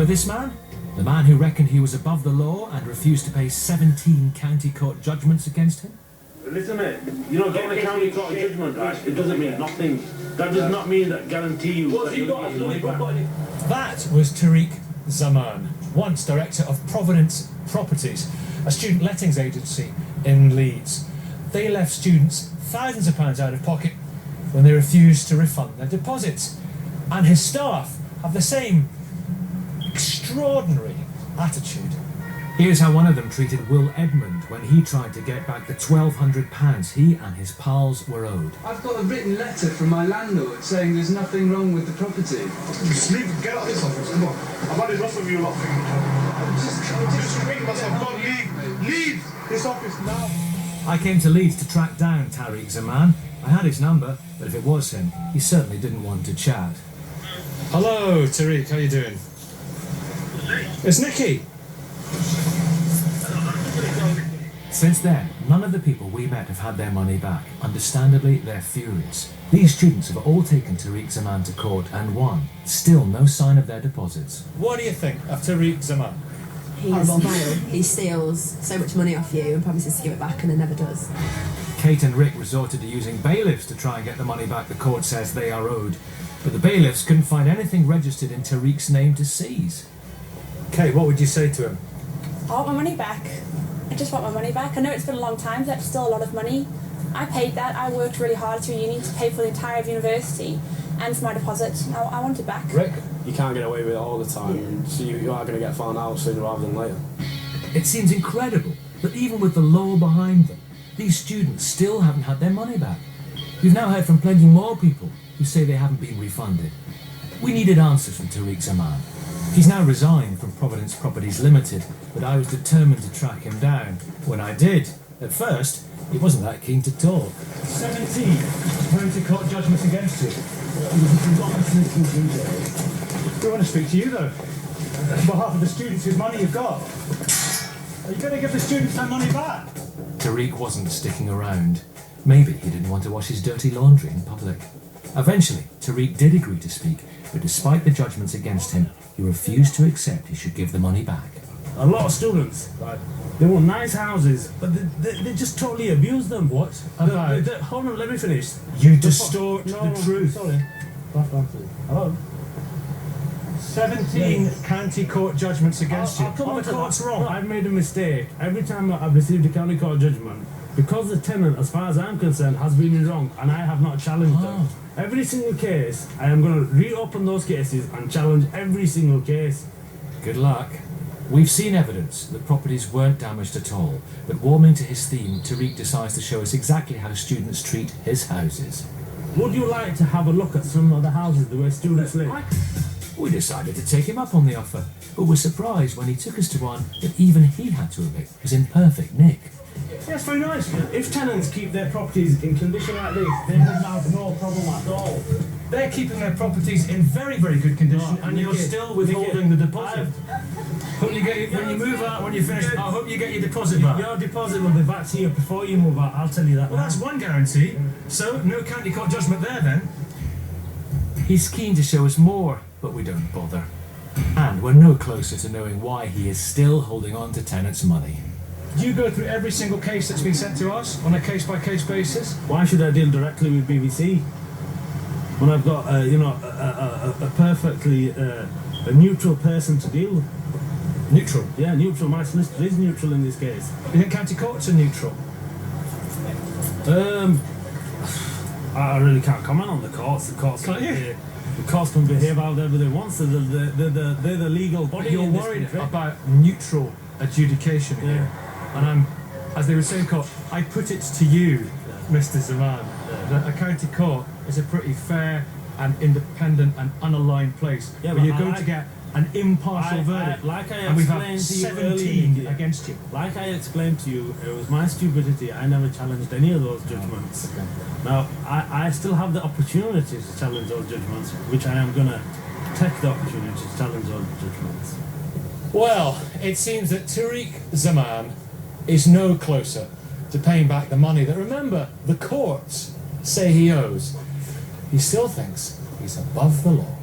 Remember this man? The man who reckoned he was above the law and refused to pay 17 county court judgments against him? Listen, mate, you know, getting a county court judgment, right, it doesn't mean nothing. That does not mean that guarantee you that you'll get your money back. That was Tariq Zaman, once director of Providence Properties, a student lettings agency in Leeds. They left students thousands of pounds out of pocket when they refused to refund their deposits. And his staff have the same extraordinary attitude. Here's how one of them treated Will Edmund when he tried to get back the £1,200 he and his pals were owed. I've got a written letter from my landlord saying there's nothing wrong with the property. Just leave, get out of this office, come on. I've had enough of you lot thinking. Just ring myself, go leave this office now. I came to Leeds to track down Tariq Zaman. I had his number, but if it was him, he certainly didn't want to chat. Hello, Tariq, how you doing? It's Nicky. Since then, none of the people we met have had their money back. Understandably, they're furious. These students have all taken Tariq Zaman to court and won. Still no sign of their deposits. What do you think of Tariq Zaman? He's vile. He steals so much money off you and promises to give it back and then never does. Kate and Rick resorted to using bailiffs to try and get the money back the court says they are owed. But the bailiffs couldn't find anything registered in Tariq's name to seize. Kate, what would you say to him? I want my money back. I just want my money back. I know it's been a long time, but that's still a lot of money. I paid that. I worked really hard through uni to pay for the entire of university and for my deposit. I want it back. Rick? You can't get away with it all the time, so you are going to get found out sooner rather than later. It seems incredible that even with the law behind them, these students still haven't had their money back. We've now heard from plenty more people who say they haven't been refunded. We needed answers from Tariq Zaman. He's now resigned from Providence Properties Limited, but I was determined to track him down. When I did, at first, he wasn't that keen to talk. 17 county court judgments against you. We want to speak to you, though, on behalf of the students whose money you've got. Are you going to give the students their money back? Tariq wasn't sticking around. Maybe he didn't want to wash his dirty laundry in public. Eventually, Tariq did agree to speak, but despite the judgments against him, he refused to accept he should give the money back. A lot of students, like, they want nice houses, but they just totally abuse them. What? Hold on, let me finish. You distort the truth. Sorry. Hello? 17 county court judgments against you. Are the court's wrong? No, I've made a mistake. Every time I've received a county court judgment, because the tenant, as far as I'm concerned, has been wrong, and I have not challenged them. Every single case, I am going to reopen those cases and challenge every single case. Good luck. We've seen evidence that properties weren't damaged at all, but warming to his theme, Tariq decides to show us exactly how students treat his houses. Would you like to have a look at some of the houses the way students live? We decided to take him up on the offer, but were surprised when he took us to one that even he had to admit was in perfect nick. Yes, very nice. If tenants keep their properties in condition like this, they would have no problem at all. They're keeping their properties in very, very good condition, and you're still withholding the deposit. Hope you get when you move out, when you finish, I hope you get your deposit back. Your deposit will be back to you before you move out, I'll tell you that. Well, that's one guarantee. So, no county court judgment there, then. He's keen to show us more, but we don't bother. And we're no closer to knowing why he is still holding on to tenants' money. Do you go through every single case that's been sent to us on a case-by-case basis? Why should I deal directly with BBC when I've got, a perfectly a neutral person to deal with? Neutral? Yeah, neutral. My solicitor is neutral in this case. You think county courts are neutral? I really can't comment on the courts. The courts can behave however they want. So they're the legal body. But you're worried about neutral adjudication here. And I'm, as they would say in court, I put it to you, Mr. Zaman, that a county court is a pretty fair and independent and unaligned place where you're going to get an impartial verdict. And we've had 17 against you. Like I explained to you, it was my stupidity. I never challenged any of those judgments. Okay. Now, I still have the opportunity to challenge those judgments, which I am going to take the opportunity to challenge those judgments. Well, it seems that Tariq Zaman is no closer to paying back the money that, remember, the courts say he owes. He still thinks he's above the law.